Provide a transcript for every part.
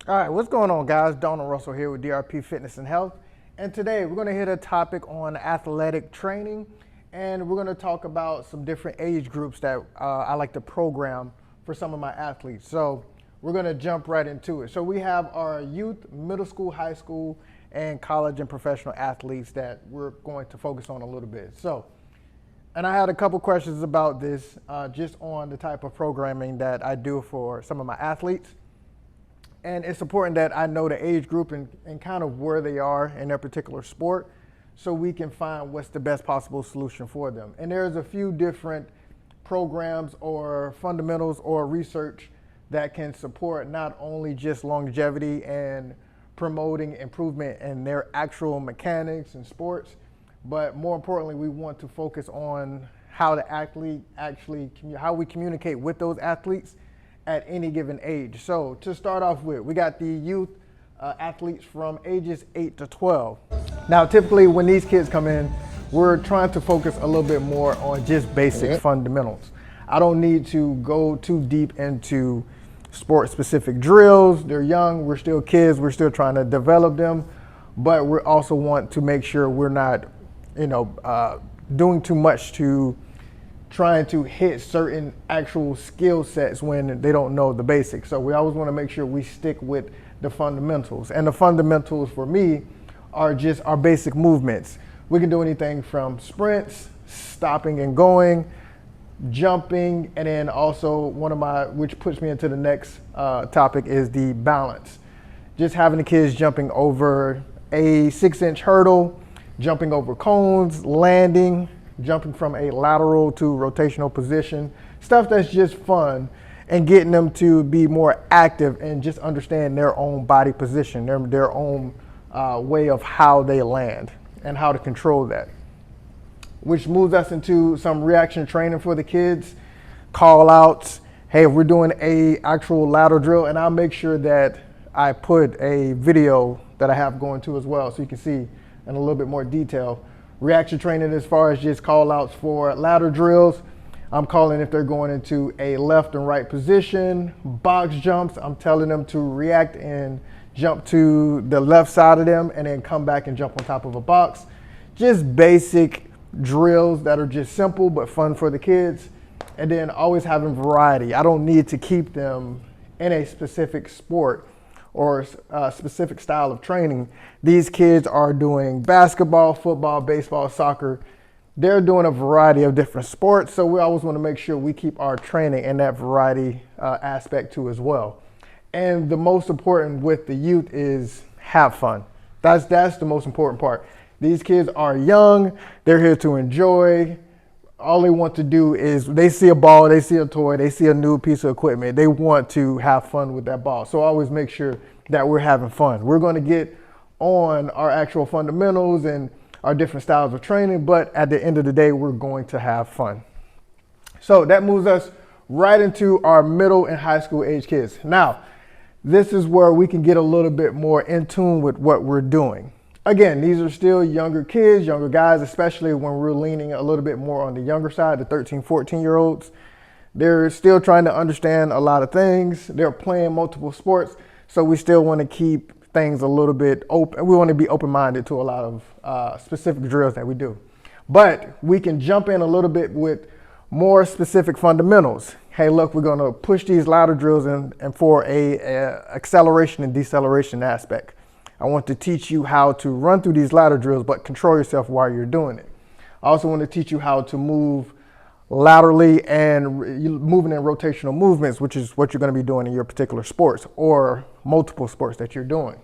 All right, what's going on, guys? Donald Russell here with DRP Fitness and Health. And today we're going to hit a topic on athletic training, and we're going to talk about some different age groups that I like to program for some of my athletes. So we're going to jump right into it. So we have our youth, middle school, high school, and college and professional athletes that we're going to focus on a little bit. And I had a couple questions about this just on the type of programming that I do for some of my athletes. And it's important that I know the age group and kind of where they are in their particular sport so we can find what's the best possible solution for them. And there's a few different programs or fundamentals or research that can support not only just longevity and promoting improvement in their actual mechanics and sports, but more importantly, we want to focus on how the athlete how we communicate with those athletes at any given age. So to start off with, we got the youth athletes from ages 8 to 12. Now, typically when these kids come in, we're trying to focus a little bit more on just basic fundamentals. I don't need to go too deep into sport-specific drills. They're young, we're still kids, we're still trying to develop them, but we also want to make sure we're not, doing too much to trying to hit certain actual skill sets when they don't know the basics. So we always want to make sure we stick with the fundamentals. And the fundamentals for me are just our basic movements. We can do anything from sprints, stopping and going, jumping, and then also which puts me into the next topic is the balance. Just having the kids jumping over a 6-inch hurdle, jumping over cones, landing, jumping from a lateral to rotational position, stuff that's just fun, and getting them to be more active and just understand their own body position, their own way of how they land and how to control that. Which moves us into some reaction training for the kids, call outs. Hey, if we're doing a actual lateral drill, and I'll make sure that I put a video that I have going too as well so you can see in a little bit more detail. Reaction training as far as just call outs for ladder drills. I'm calling if they're going into a left and right position. Box jumps, I'm telling them to react and jump to the left side of them and then come back and jump on top of a box. Just basic drills that are just simple but fun for the kids. And then always having variety. I don't need to keep them in a specific sport or a specific style of training. These kids are doing basketball, football, baseball, soccer. They're doing a variety of different sports, so we always want to make sure we keep our training in that variety aspect too as well. And the most important with the youth is have fun. That's the most important part. These kids are young, they're here to enjoy. All they want to do is they see a ball, they see a toy, they see a new piece of equipment. They want to have fun with that ball. So always make sure that we're having fun. We're going to get on our actual fundamentals and our different styles of training, but at the end of the day, we're going to have fun. So that moves us right into our middle and high school age kids. Now, this is where we can get a little bit more in tune with what we're doing. Again, these are still younger kids, younger guys, especially when we're leaning a little bit more on the younger side, the 13, 14-year-olds. They're still trying to understand a lot of things. They're playing multiple sports, so we still want to keep things a little bit open. We want to be open-minded to a lot of specific drills that we do. But we can jump in a little bit with more specific fundamentals. Hey, look, we're going to push these ladder drills in and for a acceleration and deceleration aspect. I want to teach you how to run through these ladder drills, but control yourself while you're doing it. I also want to teach you how to move laterally and moving in rotational movements, which is what you're going to be doing in your particular sports or multiple sports that you're doing.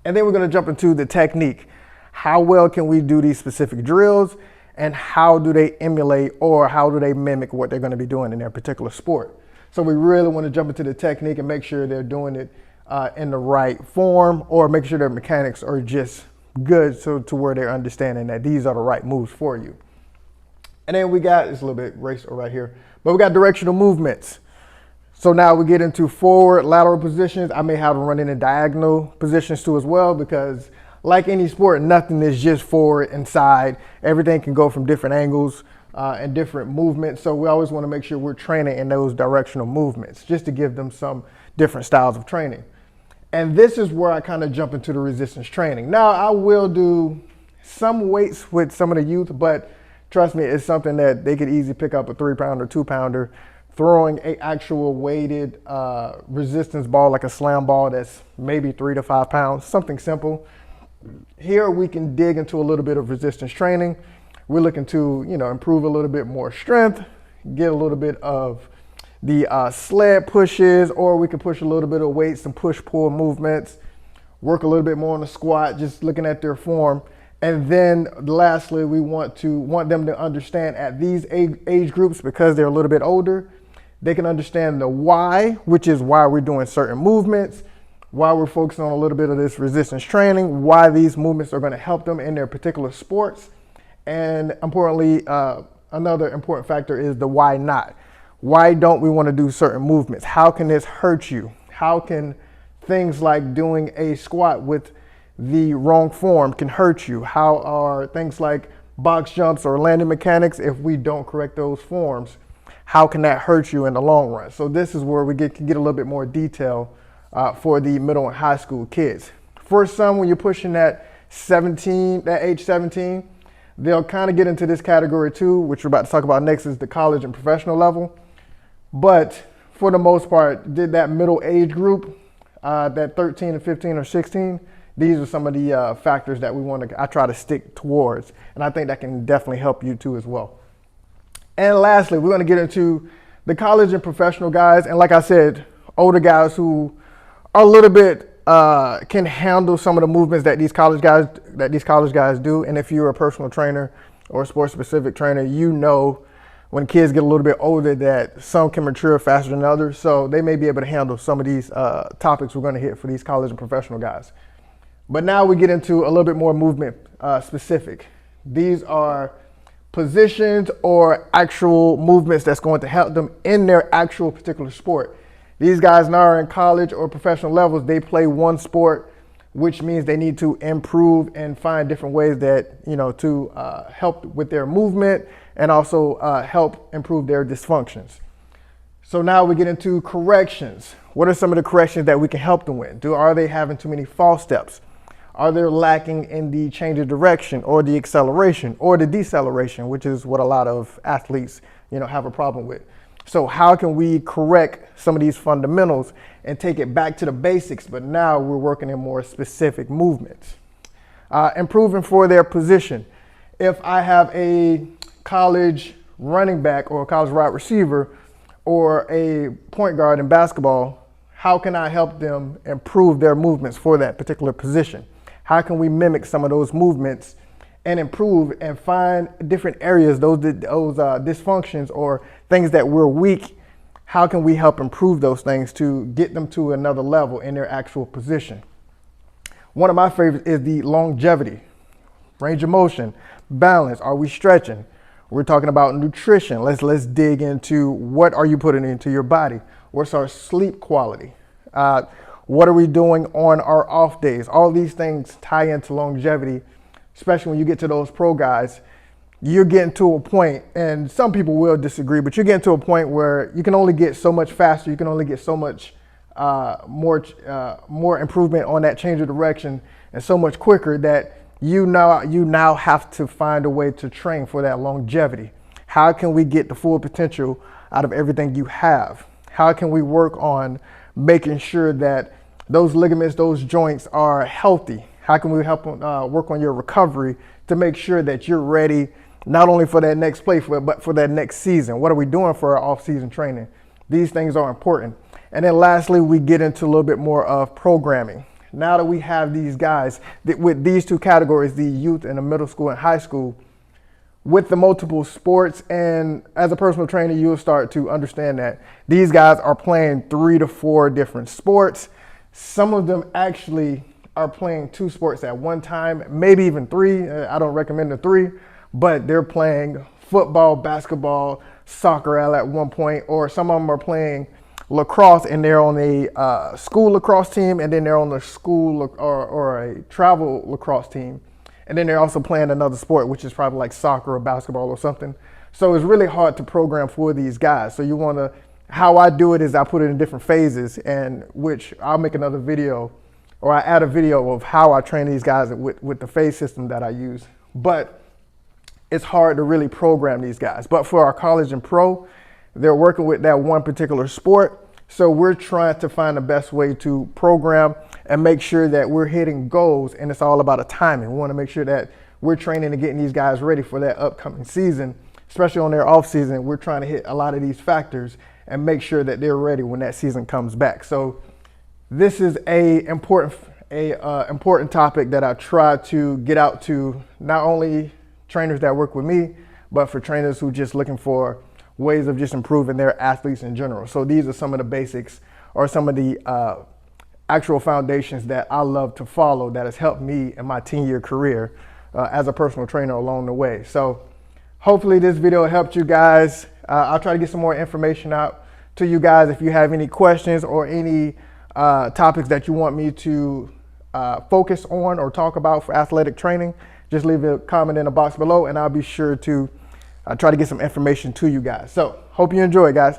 And then we're going to jump into the technique. How well can we do these specific drills, and how do they emulate or how do they mimic what they're going to be doing in their particular sport? So we really want to jump into the technique and make sure they're doing it in the right form, or make sure their mechanics are just good to where they're understanding that these are the right moves for you. And then we got, it's a little bit racial right here, but we got directional movements. So now we get into forward lateral positions. I may have them run in diagonal positions too as well, because like any sport, nothing is just forward and side. Everything can go from different angles and different movements. So we always want to make sure we're training in those directional movements just to give them some different styles of training. And this is where I kind of jump into the resistance training. Now, I will do some weights with some of the youth, but trust me, it's something that they could easily pick up a 3-pounder, 2-pounder, throwing a actual weighted resistance ball like a slam ball that's maybe 3 to 5 pounds, something simple. Here we can dig into a little bit of resistance training. We're looking to, improve a little bit more strength, get a little bit of the sled pushes, or we can push a little bit of weight, some push-pull movements, work a little bit more on the squat, just looking at their form. And then lastly, we want them to understand at these age groups, because they're a little bit older, they can understand the why, which is why we're doing certain movements, why we're focusing on a little bit of this resistance training, why these movements are going to help them in their particular sports. And importantly, another important factor is the why not. Why don't we want to do certain movements? How can this hurt you? How can things like doing a squat with the wrong form can hurt you? How are things like box jumps or landing mechanics, if we don't correct those forms, how can that hurt you in the long run? So this is where we can get a little bit more detail for the middle and high school kids. For some, when you're pushing that age 17, they'll kind of get into this category too, which we're about to talk about next, is the college and professional level. But for the most part, did that middle age group, that 13 to 15 or 16, these are some of the factors that I try to stick towards. And I think that can definitely help you too as well. And lastly, we're going to get into the college and professional guys. And like I said, older guys who are a little bit, can handle some of the movements that these college guys do. And if you're a personal trainer or a sports specific trainer, when kids get a little bit older that some can mature faster than others. So they may be able to handle some of these topics we're going to hit for these college and professional guys. But now we get into a little bit more movement specific. These are positions or actual movements that's going to help them in their actual particular sport. These guys now are in college or professional levels. They play one sport, which means they need to improve and find different ways that, to help with their movement and also help improve their dysfunctions. So now we get into corrections. What are some of the corrections that we can help them with? Are they having too many false steps? Are they lacking in the change of direction or the acceleration or the deceleration, which is what a lot of athletes, have a problem with? So how can we correct some of these fundamentals and take it back to the basics, but now we're working in more specific movements? Improving for their position. If I have a college running back or a college wide receiver or a point guard in basketball, how can I help them improve their movements for that particular position? How can we mimic some of those movements and improve and find different areas, those dysfunctions or things that we're weak? How can we help improve those things to get them to another level in their actual position? One of my favorites is the longevity, range of motion, balance. Are we stretching? We're talking about nutrition. Let's dig into what are you putting into your body? What's our sleep quality? What are we doing on our off days? All these things tie into longevity, especially when you get to those pro guys. You're getting to a point, and some people will disagree, but you're getting to a point where you can only get so much faster. You can only get so much more improvement on that change of direction and so much quicker that you now have to find a way to train for that longevity. How can we get the full potential out of everything you have? How can we work on making sure that those ligaments, those joints are healthy? How can we help work on your recovery to make sure that you're ready not only for that next play, but for that next season? What are we doing for our off-season training? These things are important. And then lastly, we get into a little bit more of programming. Now that we have these guys with these two categories, the youth and the middle school and high school, with the multiple sports, and as a personal trainer, you'll start to understand that these guys are playing 3 to 4 different sports. Some of them actually are playing 2 sports at one time, maybe even 3. I don't recommend the 3, but they're playing football, basketball, soccer at one point, or some of them are playing lacrosse and they're on a school lacrosse team, and then they're on the school or a travel lacrosse team. And then they're also playing another sport, which is probably like soccer or basketball or something. So it's really hard to program for these guys. So you want to how I do it is I put it in different phases, and which I'll make another video, or I add a video of how I train these guys with the phase system that I use. But it's hard to really program these guys. But for our college and pro, they're working with that one particular sport. So we're trying to find the best way to program and make sure that we're hitting goals, and it's all about a timing. We want to make sure that we're training and getting these guys ready for that upcoming season, especially on their off season. We're trying to hit a lot of these factors and make sure that they're ready when that season comes back. So this is a important topic that I try to get out to not only trainers that work with me, but for trainers who just looking for ways of just improving their athletes in general. So these are some of the basics, or some of the actual foundations that I love to follow that has helped me in my 10-year career as a personal trainer along the way. So hopefully this video helped you guys. I'll try to get some more information out to you guys. If you have any questions or any topics that you want me to focus on or talk about for athletic training, just leave a comment in the box below, and I'll be sure to try to get some information to you guys. So hope you enjoy, guys.